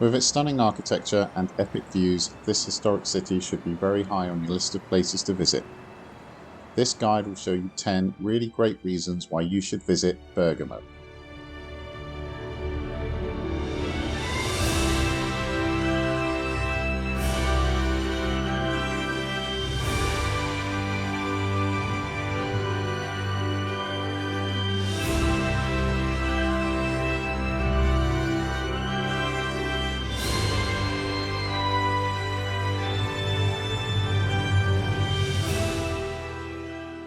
With its stunning architecture and epic views, this historic city should be very high on your list of places to visit. This guide will show you 10 really great reasons why you should visit Bergamo.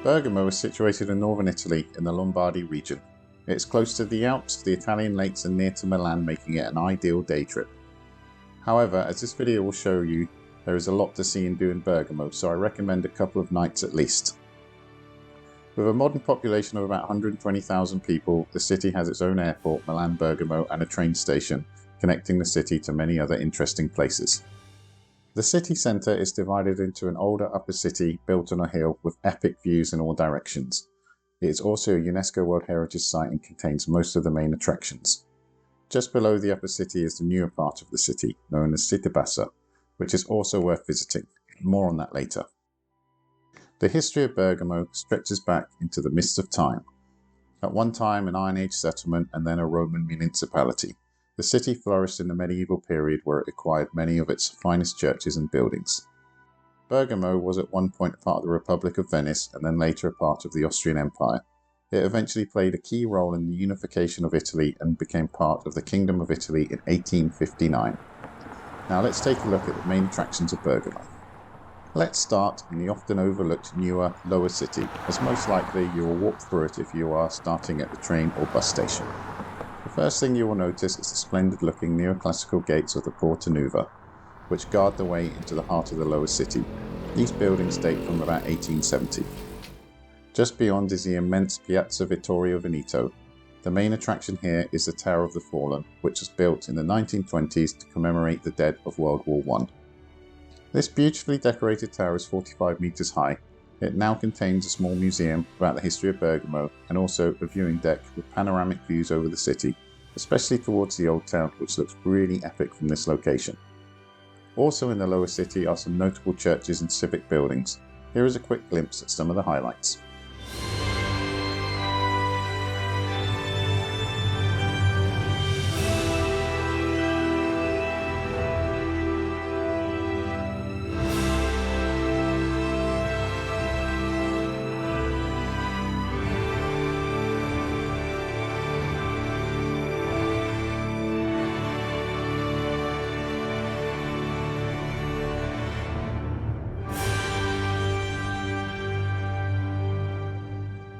Bergamo is situated in northern Italy in the Lombardy region. It's close to the Alps, the Italian lakes and near to Milan, making it an ideal day trip. However, as this video will show you, there is a lot to see and do in Bergamo, so I recommend a couple of nights at least. With a modern population of about 120,000 people, the city has its own airport, Milan Bergamo, and a train station, connecting the city to many other interesting places. The city centre is divided into an older upper city built on a hill with epic views in all directions. It is also a UNESCO World Heritage Site and contains most of the main attractions. Just below the upper city is the newer part of the city, known as Città Bassa, which is also worth visiting. More on that later. The history of Bergamo stretches back into the mists of time. At one time an Iron Age settlement and then a Roman municipality. The city flourished in the medieval period where it acquired many of its finest churches and buildings. Bergamo was at one point part of the Republic of Venice and then later a part of the Austrian Empire. It eventually played a key role in the unification of Italy and became part of the Kingdom of Italy in 1859. Now let's take a look at the main attractions of Bergamo. Let's start in the often overlooked newer, lower city, as most likely you will walk through it if you are starting at the train or bus station. The first thing you will notice is the splendid looking neoclassical gates of the Porta Nuova, which guard the way into the heart of the lower city. These buildings date from about 1870. Just beyond is the immense Piazza Vittorio Veneto. The main attraction here is the Tower of the Fallen, which was built in the 1920s to commemorate the dead of World War I. This beautifully decorated tower is 45 metres high. It now contains a small museum about the history of Bergamo and also a viewing deck with panoramic views over the city, especially towards the old town, which looks really epic from this location. Also in the lower city are some notable churches and civic buildings. Here is a quick glimpse at some of the highlights.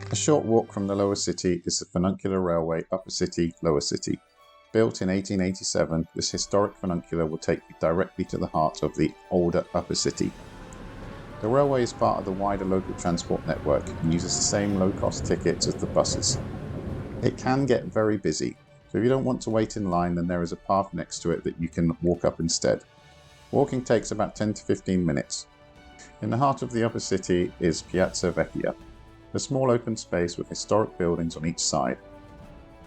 A short walk from the lower city is the Funicular Railway Upper City, Lower City. Built in 1887, this historic funicular will take you directly to the heart of the older Upper City. The railway is part of the wider local transport network and uses the same low-cost tickets as the buses. It can get very busy, so if you don't want to wait in line, then there is a path next to it that you can walk up instead. Walking takes about 10 to 15 minutes. In the heart of the Upper City is Piazza Vecchia, a small open space with historic buildings on each side.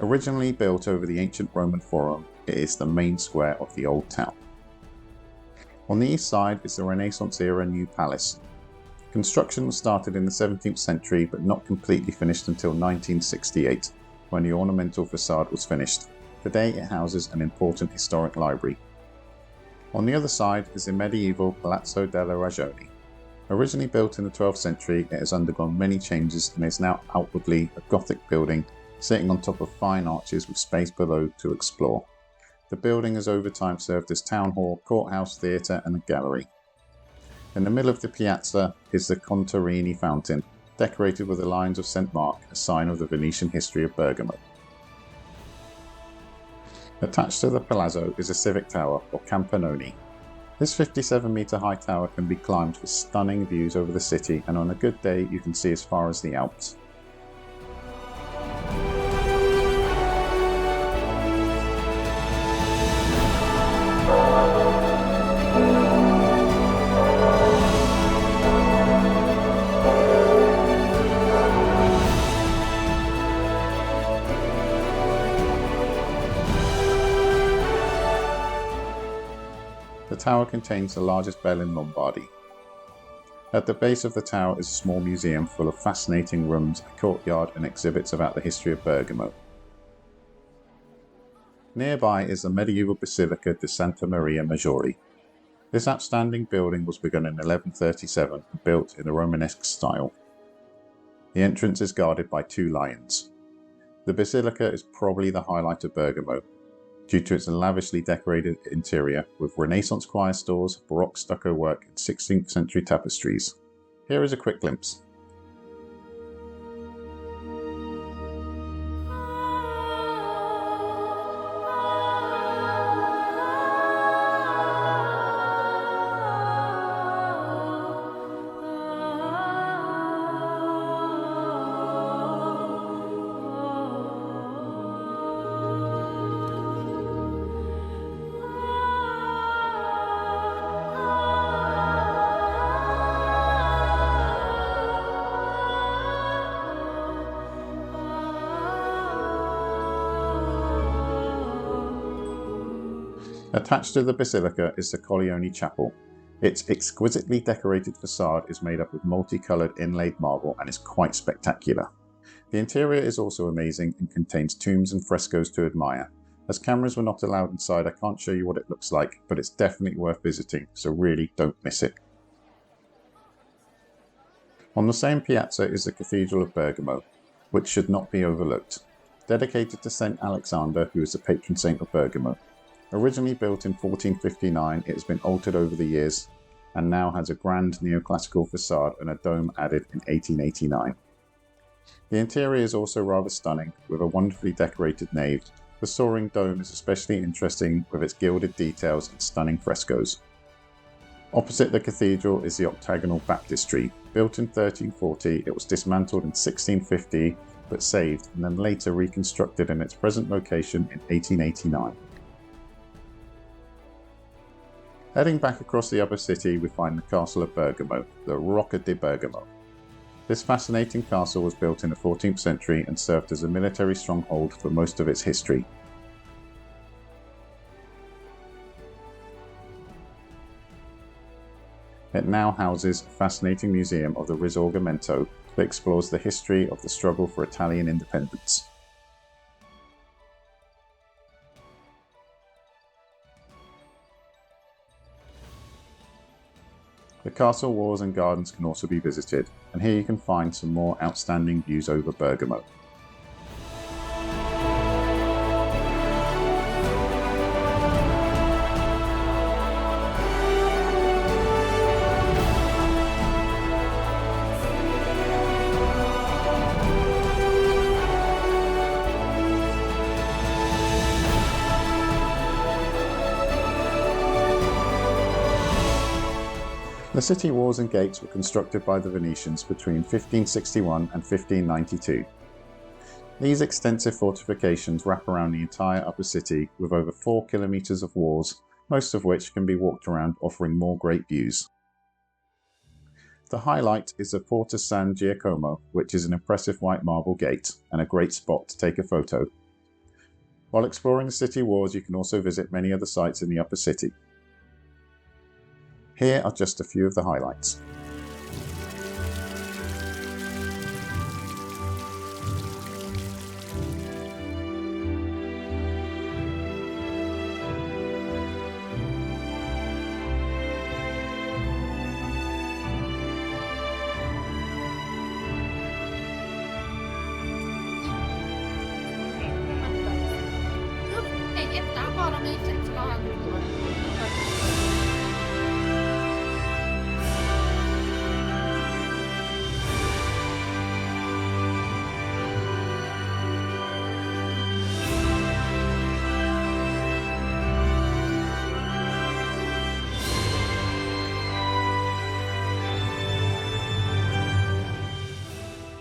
Originally built over the ancient Roman Forum, it is the main square of the old town. On the east side is the Renaissance-era New Palace. Construction was started in the 17th century but not completely finished until 1968, when the ornamental facade was finished. Today it houses an important historic library. On the other side is the medieval Palazzo della Ragione. Originally built in the 12th century, it has undergone many changes and is now outwardly a Gothic building sitting on top of fine arches with space below to explore. The building has over time served as town hall, courthouse, theatre and a gallery. In the middle of the piazza is the Contarini fountain, decorated with the Lions of St. Mark, a sign of the Venetian history of Bergamo. Attached to the palazzo is a civic tower, or Campanone. This 57-metre high tower can be climbed for stunning views over the city, and on a good day you can see as far as the Alps. The tower contains the largest bell in Lombardy. At the base of the tower is a small museum full of fascinating rooms, a courtyard and exhibits about the history of Bergamo. Nearby is the medieval Basilica di Santa Maria Maggiore. This outstanding building was begun in 1137 and built in a Romanesque style. The entrance is guarded by 2 lions. The basilica is probably the highlight of Bergamo, due to its lavishly decorated interior with Renaissance choir stalls, Baroque stucco work and 16th century tapestries. Here is a quick glimpse. Attached to the basilica is the Colleoni chapel. Its exquisitely decorated facade is made up of multicoloured inlaid marble and is quite spectacular. The interior is also amazing and contains tombs and frescoes to admire. As cameras were not allowed inside, I can't show you what it looks like, but it's definitely worth visiting, so really don't miss it. On the same piazza is the Cathedral of Bergamo, which should not be overlooked. Dedicated to Sant'Alessandro, who is the patron saint of Bergamo. Originally built in 1459, it has been altered over the years and now has a grand neoclassical facade and a dome added in 1889. The interior is also rather stunning, with a wonderfully decorated nave. The soaring dome is especially interesting with its gilded details and stunning frescoes. Opposite the cathedral is the octagonal baptistry. Built in 1340, it was dismantled in 1650 but saved and then later reconstructed in its present location in 1889. Heading back across the upper city, we find the castle of Bergamo, the Rocca di Bergamo. This fascinating castle was built in the 14th century and served as a military stronghold for most of its history. It now houses a fascinating museum of the Risorgimento that explores the history of the struggle for Italian independence. The castle walls and gardens can also be visited, and here you can find some more outstanding views over Bergamo. The city walls and gates were constructed by the Venetians between 1561 and 1592. These extensive fortifications wrap around the entire upper city with over 4 kilometers of walls, most of which can be walked around, offering more great views. The highlight is the Porta San Giacomo, which is an impressive white marble gate and a great spot to take a photo. While exploring the city walls, you can also visit many other sites in the upper city. Here are just a few of the highlights.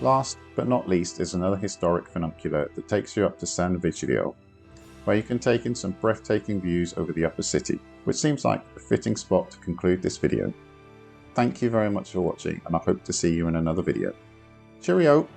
Last but not least is another historic funicular that takes you up to San Vigilio, where you can take in some breathtaking views over the upper city, which seems like a fitting spot to conclude this video. Thank you very much for watching, and I hope to see you in another video. Cheerio!